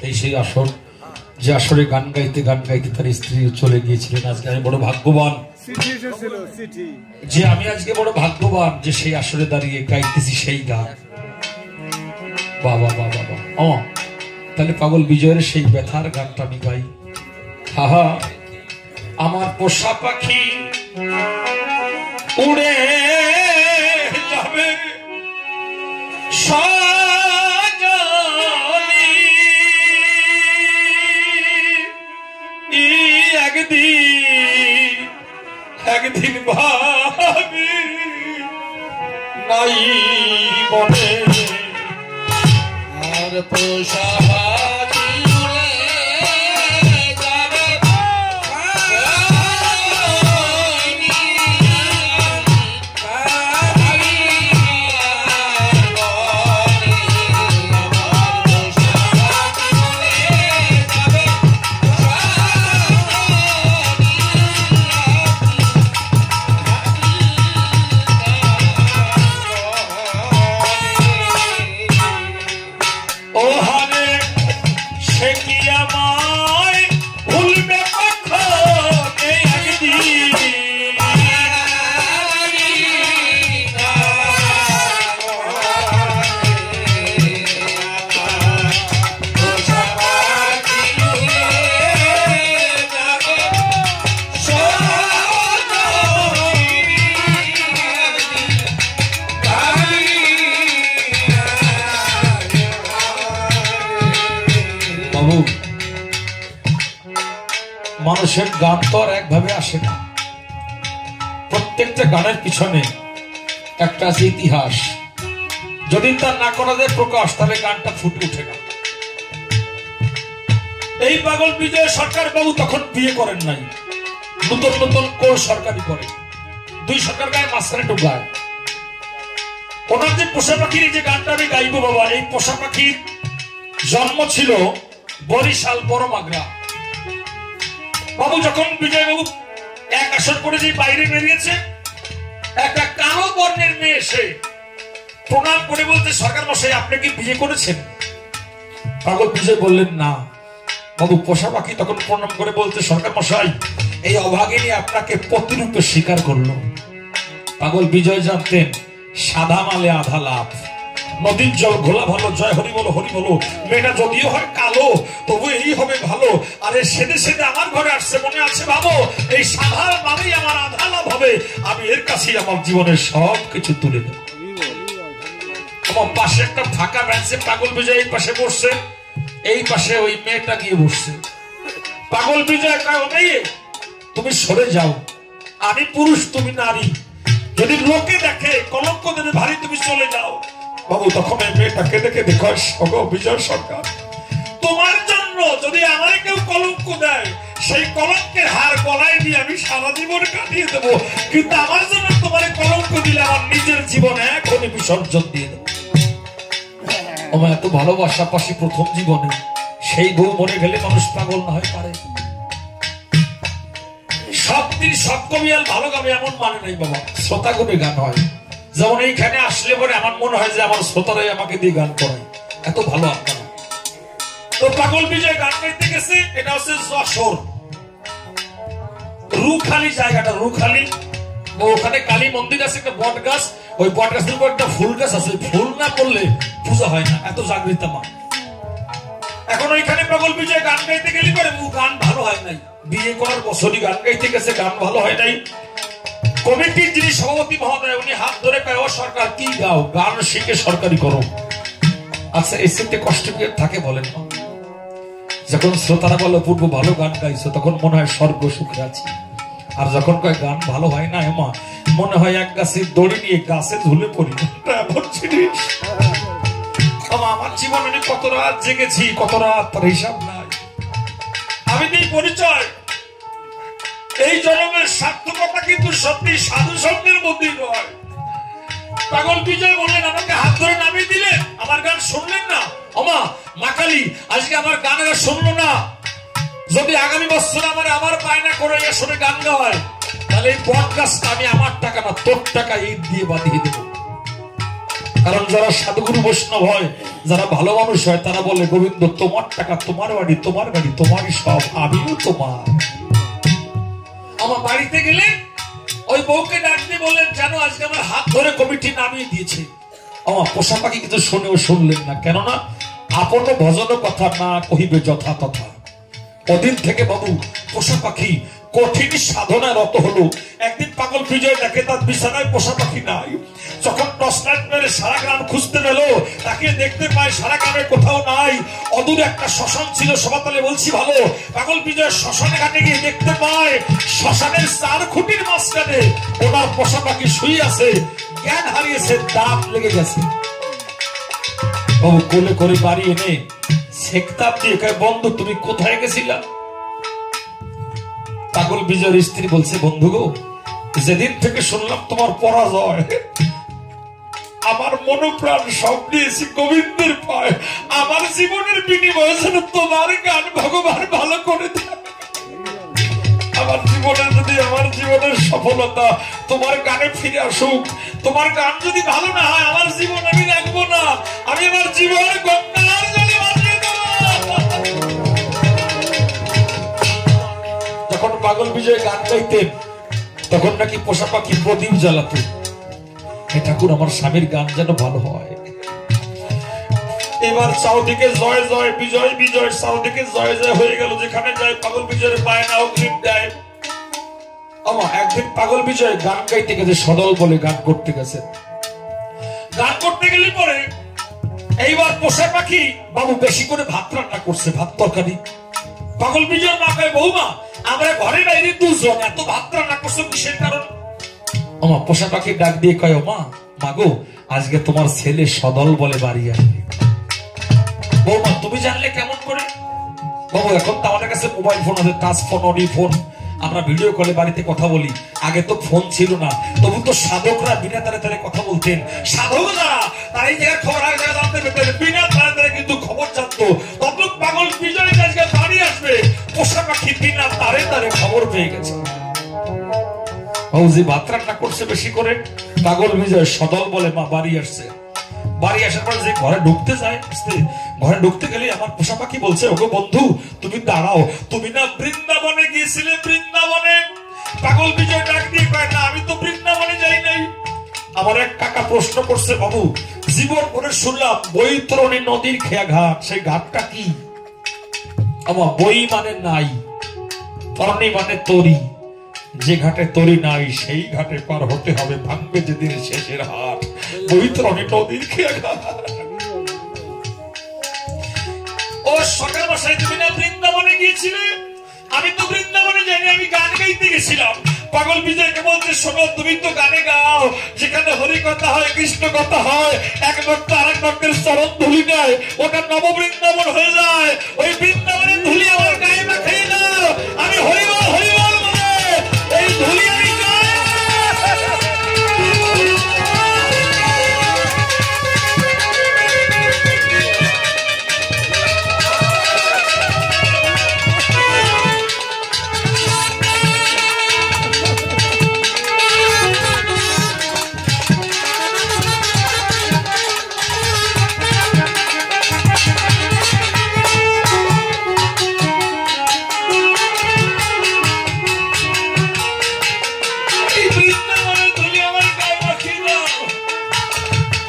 এই সেই আসর, যে আসরে গান গাইতে তার স্ত্রী চলে গিয়েছিলেন। আজকে আমি বড় ভাগ্যবান যে আমি আজকে বড় ভাগ্যবান যে সেই আসরে দাঁড়িয়ে গাইতেছি সেই গান। বাবা বাবা বাবা, তাহলে পাগল বিজয়ের সেই ব্যথার গানটা আমি গাই। হাহা, আমার পোষা পাখি উড়ে যাবে সজনী, একদিন ভাবি নাই বনে আর পোষা মানুষের গান তো আর একভাবে আসে না। প্রত্যেকটা গানের পিছনে একটা আছে ইতিহাস। যদি তার না করা যায় প্রকাশ, তাহলে গানটা ফুটে ওঠে না। এই পাগল বিজয় সরকার বাবু তখন বিয়ে করেন নাই, নতুন নতুন কোর সরকারি করে, দুই সরকার গায়ে মাঝখানে ঢুকায়। ওনার যে পোষা পাখির যে গানটা আমি গাইবো বাবা, এই পোষা পাখির জন্ম ছিল বরিশাল বড় মাগরা। বাবু যখন বিজয় বাবু এক আসর করে যে বাইরে বেরিয়েছে, একটা কালো বর্ণের মেয়ে এসে প্রণাম করে বলতে, সরকার মশাই আপনি কি বিয়ে করেছেন? পাগল বিজয় বললেন না। বাবু পোষা পাখি তখন প্রণাম করে বলতে, সরকার মশাই এই অভাগিনী আপনাকে প্রতিরূপে স্বীকার করলো। পাগল বিজয় জানতেন সাদা মালে আধা লাভ, নদীর জল ঘোলা ভালো, জয় হরি বলো হরি বলো। মেয়েটা যদিও হয় কালো তবু এই হবে ভালো। আরে সেদে সেদে আমার ঘরে আসছে, মনে আছে ভাবো, এই সাদা মানেই আমার আধা লাভ হবে। আমি এর কাছেই আমার জীবনের সব কিছু তুলে দেব। আমার পাশে একটা ফাঁকা বেঞ্চে পাগল বিজয় এই পাশে বসছে, এই পাশে ওই মেয়েটা গিয়ে বসছে। পাগল বিজয় কয়, ও মেয়ে তুমি সরে যাও, আমি পুরুষ তুমি নারী, যদি লোকে দেখে কলঙ্ক দেবে ভারী, তুমি চলে যাও। বাবু তখন এই মেয়েটাকে দেখে দেখো, বিজয় সরকার তোমার জন্য যদি আমার কেউ কলঙ্ক দেয়, সেই কলঙ্কের হার গলায় দিয়ে আমি সারা জীবন কাটিয়ে দেবো, কিন্তু আমার জন্য তোমার কলঙ্ক দিলে আমার নিজের জীবন এখনই বিসর্জন দিয়ে দেবো। আমার এত ভালোবাসা পাশি প্রথম জীবনে, সেই বউ মরে গেলে মানুষ পাগল না হয় পারে। সব দিন সব কবিয়াল ভালো গাবে এমন মানে নাই বাবা, শ্রোতা গুণে গান হয়। যেমন এইখানে আসলে পরে আমার মনে হয় যে আমার শ্রোতারাই আমাকে দিয়ে গান করে, এত ভালো আপনারা। তো পাগল বিজয় গান গাইতে গেছে, এটা হচ্ছে যশোর রুখালি জায়গাটা, রুখালি। ওখানে কালী মন্দির আছে, একটা বট গাছ, ওই বট গাছের উপর একটা ফুল গাছ আছে, ফুল না করলে পূজা হয় না, এত জাগৃত মা। এখন ওইখানে পাগল বিজয় গান গাইতে গেলি পরে গান ভালো হয় নাই। বিয়ে করার বছরই গান গাইতে গেছে, গান ভালো হয় নাই। কমিটির যিনি সভাপতি মহোদয়, উনি হাত ধরে কয়, ও সরকার কি গাও, গান শিখে সরকারি করো। আচ্ছা এই সিটে কষ্ট কি থাকে বলেন? যখন শ্রোতারা বলে পূর্ব ভালো গান গাইছো, তখন মনে হয় স্বর্গ সুখে আছি। আর যখন কয় গান ভালো হয় না এমা, মনে হয় এক গাছের দড়ি নিয়ে গাছে ঝুলে পড়ি। এমন জিনিস আমার জীবনে কত রাত জেগেছি, কত রাত তার হিসাব নাই। আমি দিই পরিচয়, এই জন্মের সার্থকতা কিন্তু সত্যি সাধু সঙ্গের মধ্যে নয়। পাগল বিজয় বললেন, আমাকে হাত ধরে নামিয়ে দিলেন, আমার গান শুনলেন না। ওমা মাকালি আজকে আমার গান শুনলো না, যদি আগামী বছর আমার বায়না করে আসলে গান গাওয়ায়, তাহলে এই পডকাস্টটা আমি আমার টাকা না তোর টাকা ঈদ দিয়ে বাঁধিয়ে দেবো। কারণ যারা সাধুগুরু বৈষ্ণব হয়, যারা ভালো মানুষ হয়, তারা বলে গোবিন্দ তোমার টাকা, তোমার বাড়ি, তোমার গাড়ি, তোমারই সব, আমিও তোমার। আমার বাড়িতে গেলে ওই বউকে ডাক দিয়ে বললেন, জানো আজকে আমার হাত ধরে কমিটি নামিয়ে দিয়েছে। আমার পোষা পাখি কিছু শুনেও শুনলেন না, কেননা আপন ভজন কথা না কহিবে যথা তথা। ওদিন থেকে বাবু পোষা পাখি কঠিন সাধনায় রত হলো। একদিন পাগল বিজয় দেখে তার বিছানায় পোষা পাখি নাই। যখন টর্চ লাইট মেরে সারা গ্রাম খুঁজতে গেল, তাকে দেখতে পায় সারা গ্রামে কোথাও নাই। অদূরে একটা শ্মশান ছিল, সবাতলে বলছি ভালো। পাগল বিজয় শ্মশানে ঘাটে গিয়ে দেখতে পায় শ্মশানের 4 খুঁটির মাঝখানে ওনার পোষা পাখি শুয়ে আছে, জ্ঞান হারিয়েছে, দাঁত লেগে গেছে। বাবু কোলে করে বাড়ি এনে সেকতাপ দিয়ে কয়, বন্ধু তুমি কোথায় গেছিলা? পাগল বিজয়ের স্ত্রী বলছে, বন্ধু গো, যেদিন থেকে শুনলাম তোমার পরাজয়, আমার মনোপ্রাণ সব দিয়েছি গোবিন্দের পায়। আমার জীবনের বিনিময়ে যেন তোমার গান ভগবান ভালো করে দেয়। আমার জীবনের যদি আমার জীবনের সফলতা তোমার গানে ফিরে আসুক, তোমার গান যদি ভালো না হয়, আমার জীবন আমি রাখবো না, আমি আমার জীবন গঙ্গার জলে ভাসিয়ে দেব। যখন পাগল বিজয় গান গাইতেন, তখন নাকি পোষা পাখি প্রদীপ জ্বালাতো, হে ঠাকুর আমার স্বামীর গান যেন ভালো হয়। এবার চাউদিকে জয় জয়, বিজয় বিজয়, চাউদিকে জয় জয় হয়ে গেল। যেখানে যায় পাগল বিজয়ের পায় না অগ্রিম দেয়। আমার একদিন পাগল বিজয় গান গাইতে গেছে, সদল বলে গান করতে গেছে। গান করতে গেলে পরে এইবার পোষা পাখি বাবু বেশি করে ভাত রান্না করছে, ভাত তরকারি। পাগল বিজয়ের মা কয়, বৌমা আমরা ঘরে বাইরে 2 জন, এত ভাত রান্না করছো কিসের কারণ? আমার পোষা পাখি ডাক দিয়ে কয়, মা মাগো আজকে তোমার ছেলে সদল বলে বাড়ি আসবে। বৌমা তুমি জানলে কেমন করে? বাবু এখন তো আমাদের কাছে মোবাইল ফোন আছে, টাচ ফোন, অডি ফোন, আমরা ভিডিও কলে বাড়িতে কথা বলি। আগে তো ফোন ছিল না, তবু তো সাধকরা বিনা তারে তারে কথা বলতেন। সাধক যারা তার এই জায়গায় খবর আগে জানতে পেতেন, বিনা তারে তারে কিন্তু খবর জানতো। তখন পাগল বিজয় আজকে বাড়ি আসবে, পোষা পাখি বিনা তারে তারে খবর পেয়ে গেছে। বাবুজি ভাত রান্না করছে বেশি করে। পাগল বিজয় সদল বলে মা বাড়ি আসছে। বাড়ি আসার পর যে ঘরে ঢুকতে যায়, ঘরে ঢুকতে গেলে আমার পোষা পাখি বলছে, ওগো বন্ধু তুমি দাঁড়াও, তুমি না বৃন্দাবনে গিয়েছিলে? বৃন্দাবনে? পাগল বিজয় ডাক দিয়ে কয়, না আমি তো বৃন্দাবনে যাই নাই। আমার এক কাকা প্রশ্ন করছে, বাবু জীবন করে শুনলাম বৈতরণী নদীর খেয়া ঘাট, সেই ঘাটটা কি? আমার বই মানে নাই, তরণী মানে তরি, যে ঘাটে তরি নাই সেই ঘাটে পার হতে হবে, ভাঙবে যেদিন শেষের হাট, বৈতরণী নদীর খেয়া ঘাট। ও সকাল মশাই তুমি না বৃন্দাবনে গিয়েছিলে? আমি তো বৃন্দাবনে যাইনি, আমি গান গাইতে গেছিলাম। পাগল বিজয়কে বলতে, শোনো তুমি তো গানে গাও, যেখানে হরি কথা হয়, কৃষ্ণ কথা হয়, এক ভক্ত আরেক ভক্তের চরণ ধুলি নেয়, ওটা নব বৃন্দাবন হয়ে যায়। ওই বৃন্দাবনের ধুলি আমার গায়ে মাখিয়ে দাও, আমি হরিবল হরিবল বলে এই ধুলি আমি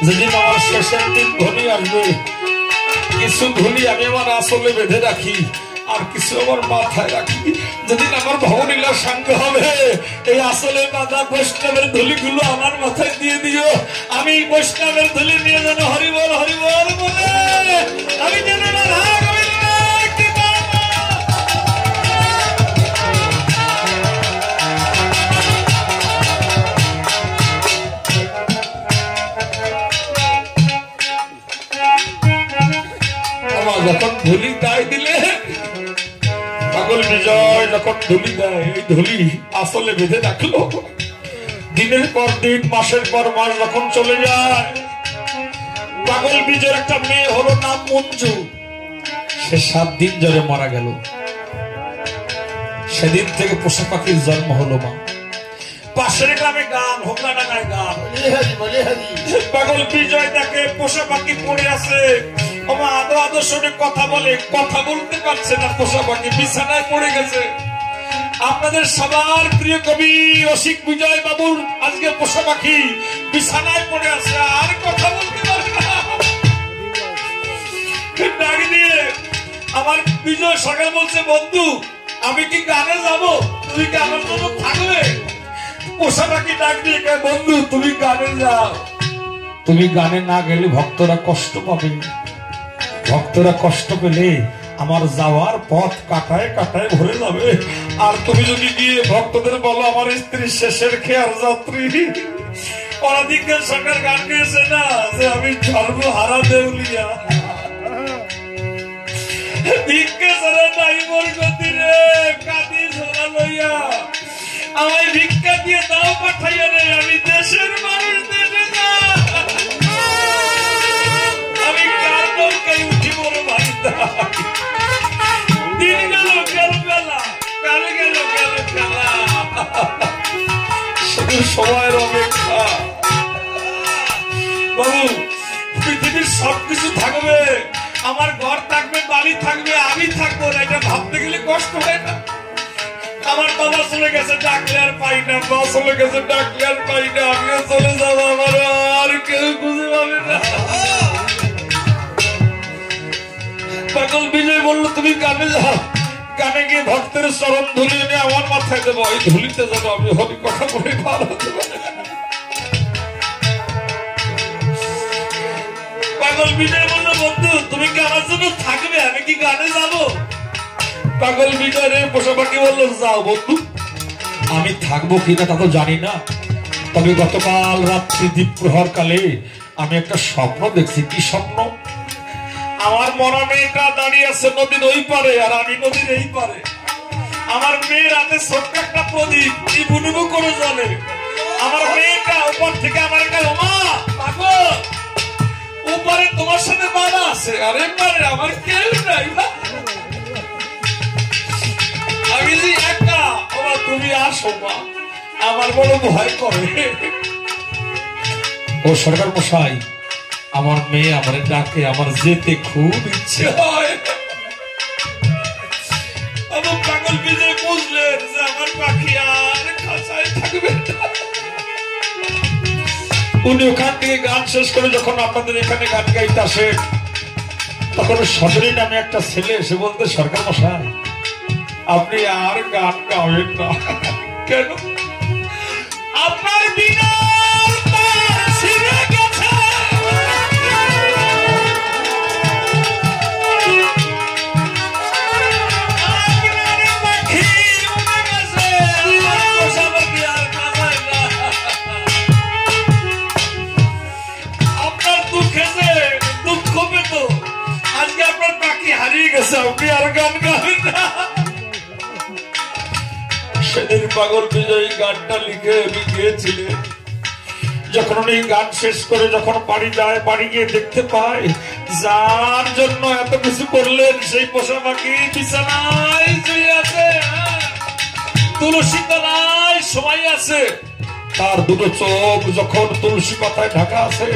যেদিন আমার শেষের দিন ধনী আসবে, কিছু ধুলি আমি আমার আসলে বেঁধে রাখি, আর কিছু আমার মাথায় রাখি। যেদিন আমার ভবনীলা সাঙ্গ হবে, এই আসলে বাঁধা বৈষ্ণবের ধুলিগুলো আমার মাথায় দিয়ে দিও। আমি বৈষ্ণবের ধুলি নিয়ে যেন হরিবল হরিবল বলে আমি যেন যখন ধুলি গায়ে দিলে, পাগল বিজয় যখন ধুলি দেয়, এই ধুলি আসলে বেঁধে রাখলো। দিনের পর দিন, মাসের পর মাস যখন চলে যায়, পাগল বিজয়ের একটা মেয়ে হলো, নাম মঞ্জু। সে 7 দিন জ্বরে মারা গেল। সেদিন থেকে পোষা পাখির জন্ম হলো। মা 5 পাশের গ্রামে গান, হোগলা ডাঙায় গান। পাগল বিজয় তাকে পোষা পাখি পড়ে আছে, আমার আদো আদো শুনে কথা বলে, কথা বলতে পারছে না, পোষা পাখি বিছানায় পড়ে গেছে। আপনাদের সবার প্রিয় কবি রসিক বিজয় বাবুর আজকে পোষা পাখি বিছানায় পড়ে আছে, আর কথা বলতে পারে না। ডাক দিয়ে আমার বিজয় সকাল বলছে, বন্ধু আমি কি গানে যাবো, তুমি কি আমার জন্য থাকবে? পোষা পাখি ডাক দিয়ে, বন্ধু তুমি গানে যাও। তুমি গানে না গেলে ভক্তরা কষ্ট পাবে, ভক্তরা কষ্ট পেলে আমার যাওয়ার পথ কাটায় কাটায় ভরে যাবে। আর তুমি যদি গিয়ে ভক্তদের বলো আমার স্ত্রী শেষের খেয়ার যাত্রী, অনাদিকের সরকার গান গেয়েছে না যে আমি সর্বহারা দেউলিয়া, ভিক্ষে ছাড়া নাই মোর গতি রে, কাঁদি ঝোলা লইয়া আমায় ভিক্ষা দিয়ে দাও পাঠাইয়া রে, আমি দেশের মানুষ দেশে যা, আমি কার নৌকায় উঠি বড় ভাই। দিন গেল গেল বেলা, কাল গেল গেল বেলা, শুধু সময়ের অপেক্ষা। বাবু পৃথিবীর সবকিছু থাকবে, আমার ঘর থাকবে, বাড়ি থাকবে, আমি থাকবো না, এটা ভাবতে গেলে কষ্ট হয় না? আমার বাবা চলে গেছে, ডাকলে আর পাই না, মা চলে গেছে, ডাকলে আর পাই না, আমিও চলে যাবো, আমার আর কেউ খুঁজে পাবে না। পাগল বিজয় বললো, তুমি গানে যাও, গানে গিয়ে ভক্তের চরণ ধুলি নিয়ে আমার মাথায় দেবো, এই ধুলিতে যাবো, আমি হরি কথা বলে ভালো হতে পারে। পাগল বিজয় বললো, বন্ধু তুমি কি আমার জন্য থাকবে, আমি কি গানে যাবো? পাগল বিজয় রে পোষা পাখি বললো, যাও বন্ধু, আমি থাকবো কিনা তা তো জানি না, তবে গতকাল রাত্রি দ্বীপ প্রহর কালে আমি একটা স্বপ্ন দেখছি। কি স্বপ্ন? আমার মরা মেয়েটা দাঁড়িয়ে আছে নদীর ওই পারে, আর আমি নদীর এই পারে। আমার মেয়ের হাতে ছোট্ট একটা প্রদীপ, কি বুনুবু করে জ্বলে। আমার মেয়েটা উপর থেকে আমার কাছে, মা পাগল উপরে তোমার সাথে বাবা আছে, আর এবারে আমার কেউ নাই, আমি যে একা। ওরা তুমি আসো মা, আমার বড় ভয় করে। ও সরকার মশাই, আমার মেয়ে আমার ডাকে, আমার যেতে খুব ইচ্ছে হয়। আমার পাগল বিজয় বুঝলেন যে আমার পাখি আর খাঁচায় থাকবে না। উনি ওখান থেকে গান শেষ করে যখন আপনাদের এখানে গান গাইতে আসে, তখন সদরী নামে একটা ছেলে এসে বলতে, সরকার মশাই আপনি আর গান গাবেন না কেন? আপনার বিনা আজকে আপনার পাখি হারিয়ে গেছে, আপনি আর গান গাবেন না। সেদিন পাগল বিজয় গানটা লিখে উনি গিয়েছিলেন। যখন উনি গান শেষ করে যখন বাড়ি যায়, বাড়ি গিয়ে দেখতে পায় যার জন্য এত কিছু করলেন সেই পোষা পাখি বিছানায় শুয়ে আছে, তুলসী তলায় সময় আছে, তার দুটো চোখ যখন তুলসী পাতায় ঢাকা আছে।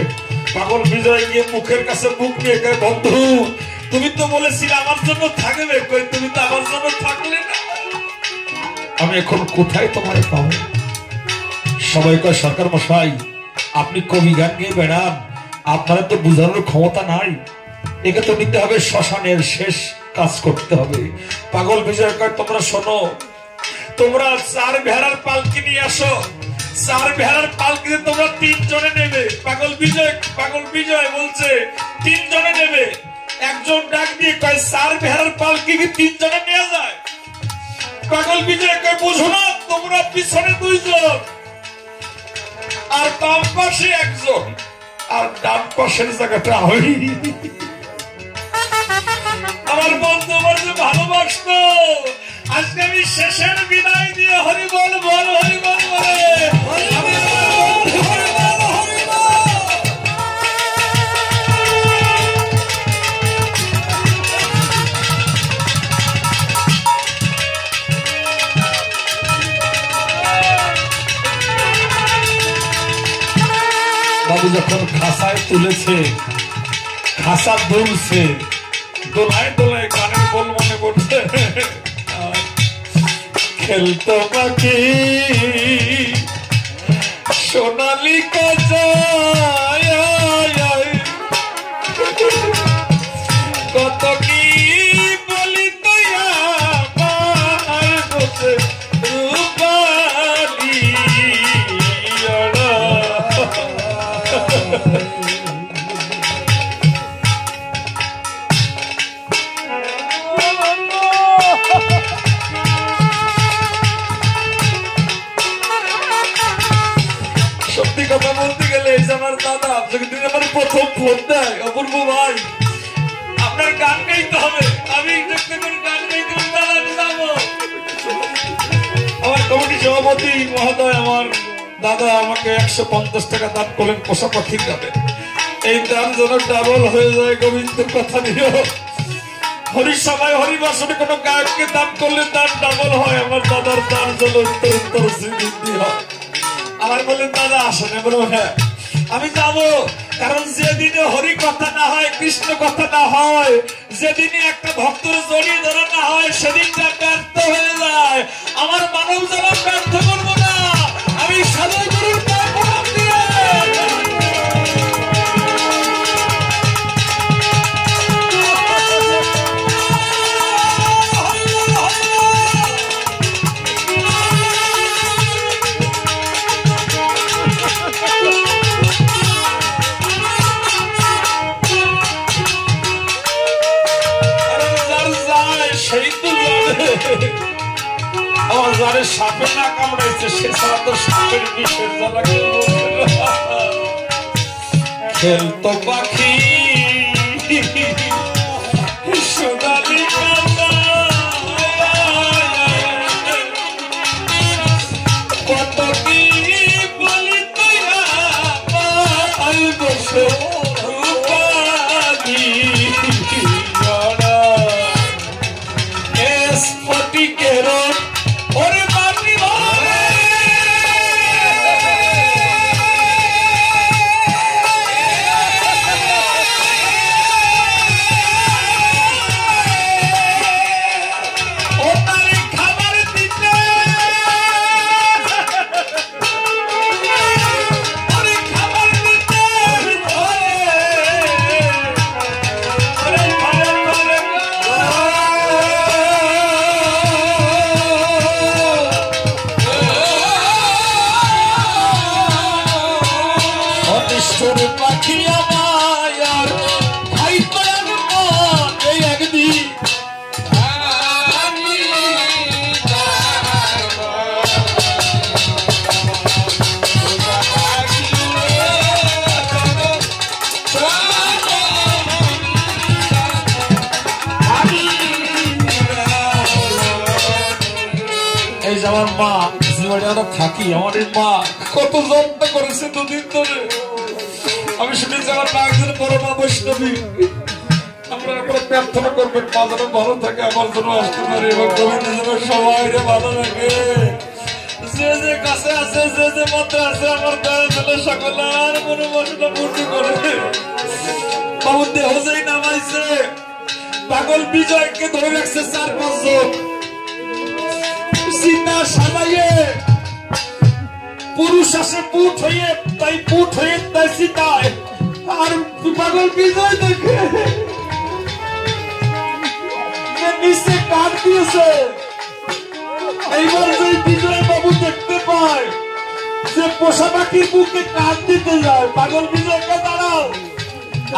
পাগল বিজয় গিয়ে মুখের কাছে মুখ নিয়ে, বন্ধু তুমি তো বলেছিলে আমার জন্য থাকবে, কই তুমি তো আমার জন্য থাকলে না, আমি এখন কোথায় তোমার পাবো? সবাই কয়, সরকার মশাই আপনি কবি গান গিয়ে বেড়ান, আপনারা তো বুঝানোর ক্ষমতা নাই, একে তো নিতে হবে শ্মশানের শেষ কাজ করতে হবে। পাগল বিজয় কয়, তোমরা শোনো, তোমরা 4 ভেড়ার পালকি নিয়ে আসো, 4 ভেড়ার পালকিতে তোমরা 3 জনে নেবে। পাগল বিজয় বলছে 3 জনে নেবে। একজন ডাক দিয়ে কয়, 4 ভেড়ার পালকি কি 3 জনে নিয়ে যায়? পাগল বিজয় কয়, বুঝো না, তোমরা পিছনে 2 জন, আর বাম পাশে 1 জন, আর ডান পাশের জায়গাটা আমি। আমার বন্ধু আমার যে ভালোবাসতো, আজকে আমি শেষের বিদায় দিয়ে হরি বল বল, হরি বল বলে যখন খাসায় তুলেছে, খাসা দুলছে, দোলায় দোলায় গানের বল মনে পড়ছে। খেলতো পাখি সোনালি কাঁচায়, কত কি বলি তৈয়া বসে রূপালি। সত্যি কথা বলতে গেলে এই যে আমার দাদা আপনাকে আমার প্রথম ফোন দেয়, অপূর্ব ভাই আপনার গান গাইতে হবে। আমি গান গাইতে দাদা যাবো। আমার কমিটি সভাপতি মহোদয় আমার দাদা আমাকে 150 টাকা দান করলেন পোষা পাখির গানে। এই দান যেন ডাবল হয়ে যায় গোবিন্দের কথা নিয়েও। হরিসভায় হরিবাসনে কোনো গায়ককে দান করলে দান ডাবল হয়। আমার দাদার দান যেন উত্তর উত্তর শ্রীবৃদ্ধি হয়। আমার বললেন দাদা আসনে, বলো হ্যাঁ আমি যাবো। কারণ যেদিনে হরি কথা না হয়, কৃষ্ণ কথা না হয়, যেদিনে একটা ভক্তের জড়িয়ে ধরা না হয়, সেদিনটা ব্যর্থ হয়ে যায়। আমার মানব যারা ব্যর্থ করবো না, আমি সবাই গুরুর প্রণাম দিয়ে আমার যারে সাপে না কামড়াইছে সে ছাড়া তো সাপের বিষের জ্বালা কেউ খেলতো পাখি সোনালি কত কি বলি তুই বসে স্ফটিকের ওরে বাপি খাবার দিতে খাবার দিতে পাখি আমার ভাই তোর এই একদিন এই যে আমার মা যে থাকি, আমার এই মা কত যত্ন করেছে দুদিন ধরে। আমি শুনেছি আমার মা একজন বড় মা বৈষ্ণবী। আমরা প্রার্থনা করবেন মা যেন ভালো থাকে, আমার জন্য আসতে পারে এবং গোবিন্দ যেন সবাই ভালো লাগে। যে যে কাছে আছে, যে যে মধ্যে আছে, আমার দয়া যেন সকলের মনে মনটা পূর্ণ করে। বাবু দেহ যেই নামাইছে, পাগল বিজয়কে ধরে রাখছে 4-5 জন চিন্তা সাজাইয়ে। পুরুষ আসে পুট হয়ে, তাই পুট হয়ে তাই চিতায়। আর পাগল বিজয় দেখে নিচে কাঠ দিয়েছে। এইবার যে বিজয় বাবু দেখতে পায় যে পোষা পাখির বুকে কাঠ দিতে যায়, পাগল বিজয়কে দাঁড়াও,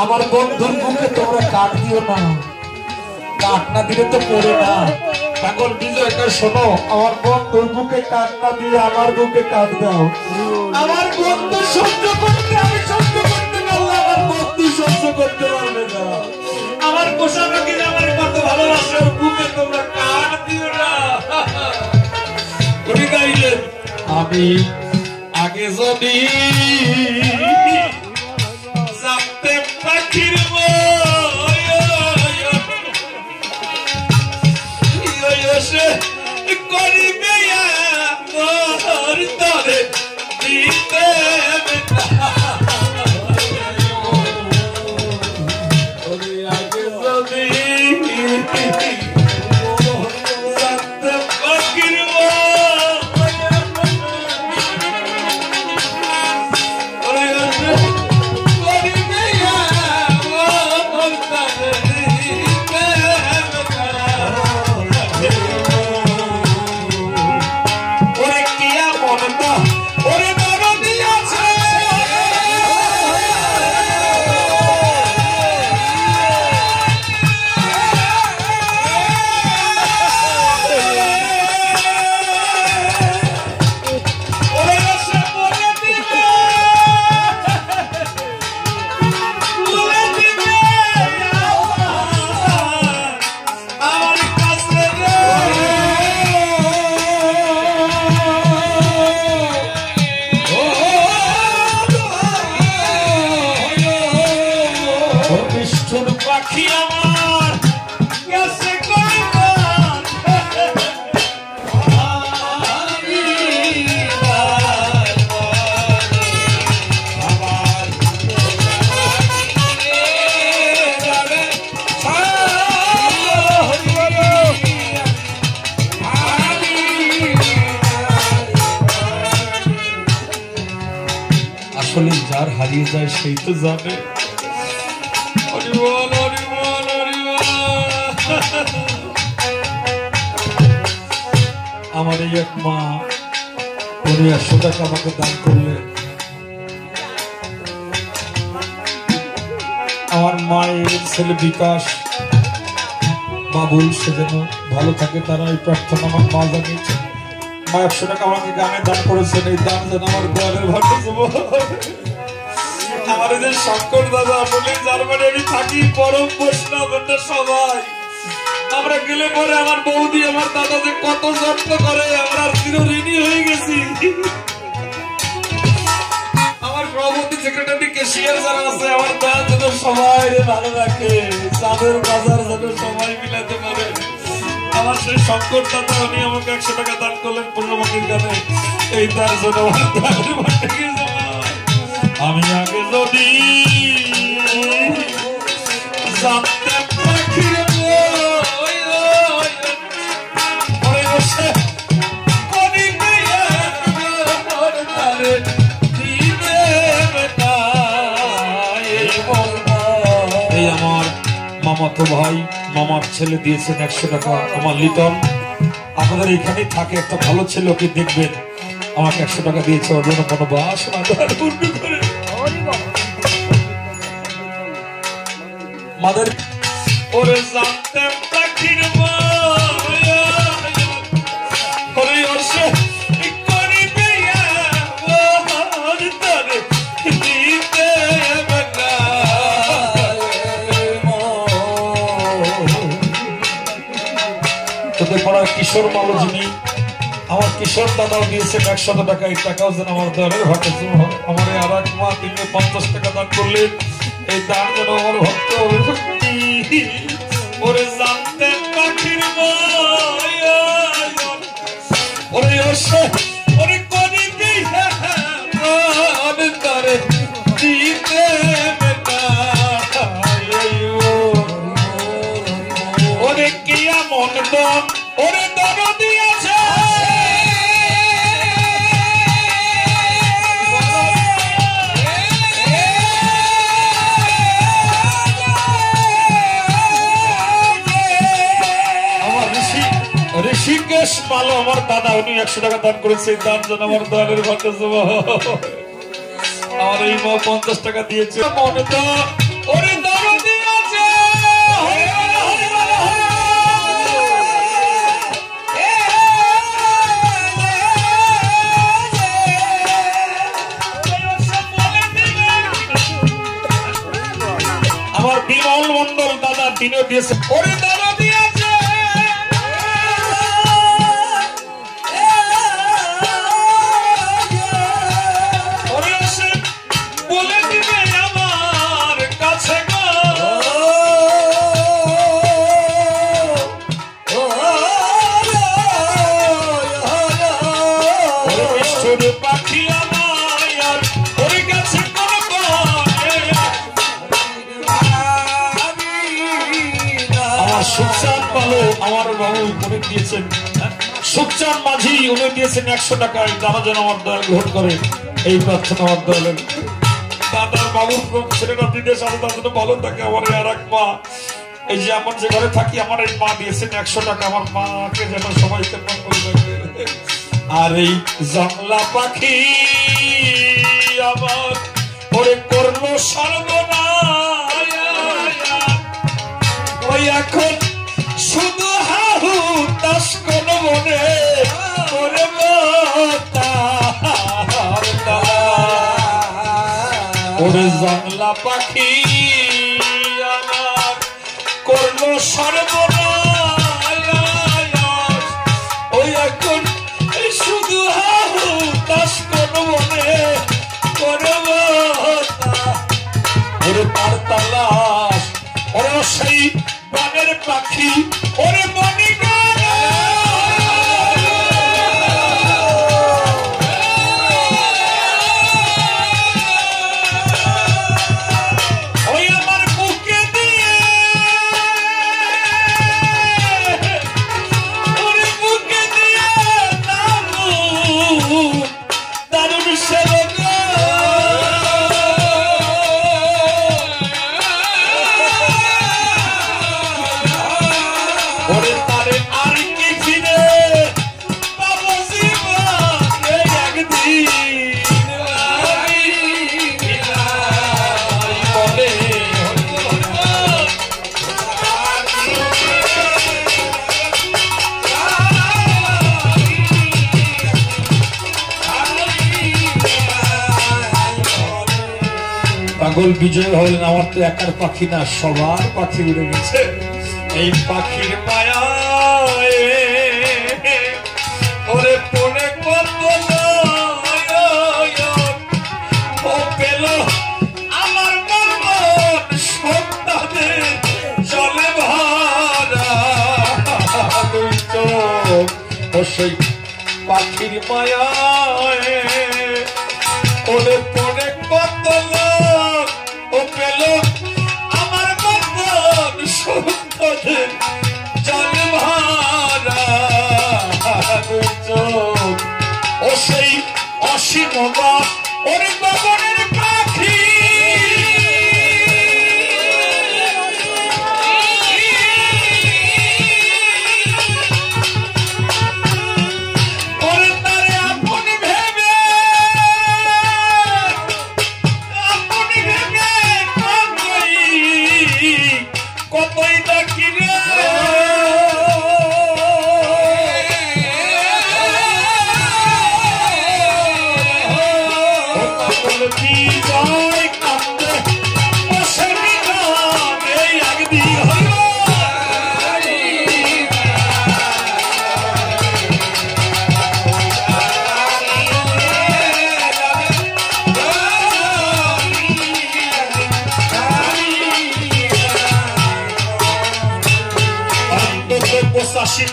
আমার বন্ধুর বুকে তোমরা কাঠ দিও না, কাঠ না দিলে তো পড়ে না। পাগল বিজয়কে শোনো, আমার বন্ধুর বুকে কাঠ না দিয়ে আমার বুকে কাঠ দাও। আমার বন্ধু সহ্য করতে, আমি সহ্য করতে পারলাম, আমার বন্ধু সহ্য করতে পারবে না। আমার পোষা পাখি আমার কত ভালোবাসে, বুকে তোমরা কাঠ দিও না। কবি গাইলেন আমি আগে যদি জানতে পাখির করিবে তরে দিতে পাখি আমার গেছে আসলে যার হারিয়ে যায় সেই তো জানে। আমার এই এক মা উনি 100 টাকা আমাকে দান করলেন। আমার মায়ের ছেলে বিকাশ বাবুল সে যেন ভালো থাকে, তারা এই প্রার্থনা আমার মা জানিয়েছে। মা 100 টাকা আমাকে গানে দান করেছেন, এই দান যেন আমার দোয়ারের ভাটে যাব। আমার যে শঙ্কর দাদা আসলে জার্মানি আমি থাকি, পরম বৈষ্ণব সবাই আমরা গেলে পরে আমার বৌদি আমার দাদা যে কত যত্ন করে, আমরা চিরঋণী হয়ে গেছি। আমার সভাপতি সেক্রেটারি ক্যাশিয়ার যারা আছে আমার দাদা যেন সবাই ভালো রাখে, চাঁদের বাজার যেন সবাই মিলাতে পারে। আমার সেই শঙ্কর দাদা উনি আমাকে 100 টাকা দান করলেন পূর্ণমন্দির গানে, এই তার জন্য আমি আগে যদি জানতে পাখির এই আমার মামাতো ভাই মামার ছেলে দিয়েছেন 100 টাকা। আমার লিটন আপনাদের এখানেই থাকে, একটা ভালো ছেলে, ওকে দেখবেন, আমাকে 100 টাকা দিয়েছে। ওর জন্য কোনো বাসনা করে মাদের ওরে জানতে পাখির কিশোর মালো যিনি আমার কিশোর দাদাও দিয়েছেন 100 টাকা। এই টাকাও যেন আমার দলের ঘটে। আমার আর এক মা 350 টাকা দান করলেন, এই দান যেন আমার ভক্ত ওরে জানতে পাখির ওরে ওরে করি দিতে ওরে কিয়া মন দন ওরে দরদি আছে আমার ঋষিকেশ মালো আমার দাদা, উনি 100 টাকা দান করেছে, দান যেন আমার দলের ঘটে। আমার এই মা 50 টাকা দিয়েছে। মন দন ওরে দরদি আছে আমার বিমল মন্ডল দাদা দিনে দিয়েছে ওরে দাদা দিয়েছে বলে দিবে আমার কাছে পাখি আমার ওর কাছে সুখচাঁদ ভালো আমার বাবু উনি দিয়েছেন, সুখচাঁদ মাঝি উনি দিয়েছেন 100 টাকা। তারা যেন আমার দল গ্রহণ করে, এই প্রার্থনা আমার দলের দাদার বাবুর ছেলেরা বিদেশ আছে, তার জন্য ভালো থাকে। আমার আর এক মা, এই যে আমার যে ঘরে থাকি, আমার এই মা দিয়েছেন 100 টাকা। আমার মাকে যেন সবাই কেমন করে রাখবে। আর এই জংলা পাখি আমার ওরে করলো সর্বনাশ, ওই এখন শুধু হাহু তাস কোন মনে করে ওরে জংলা পাখি আমার করলো সর্বনাশ, ওই এখন শুধু হাহু তাস কোন মনে করে ওরে তার তালাশ ওরে পাগল বিজয় হলেন, আমার তো একার পাখি না, সবার পাখি উড়ে গেছে। এই পাখির মায়া ওরে পড়ে কত ও পেল আমার মন সন্তানের জলে ভরা ও সেই পাখির মায়া ওরে পড়ে কত লোক ও পেল আমার মন সন্তানের জলে ভরা ও সেই অসীম ওরে গগনের পাখি ওরে তারে আপন ভেবে কতই ডাকি রে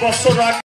বছর আগে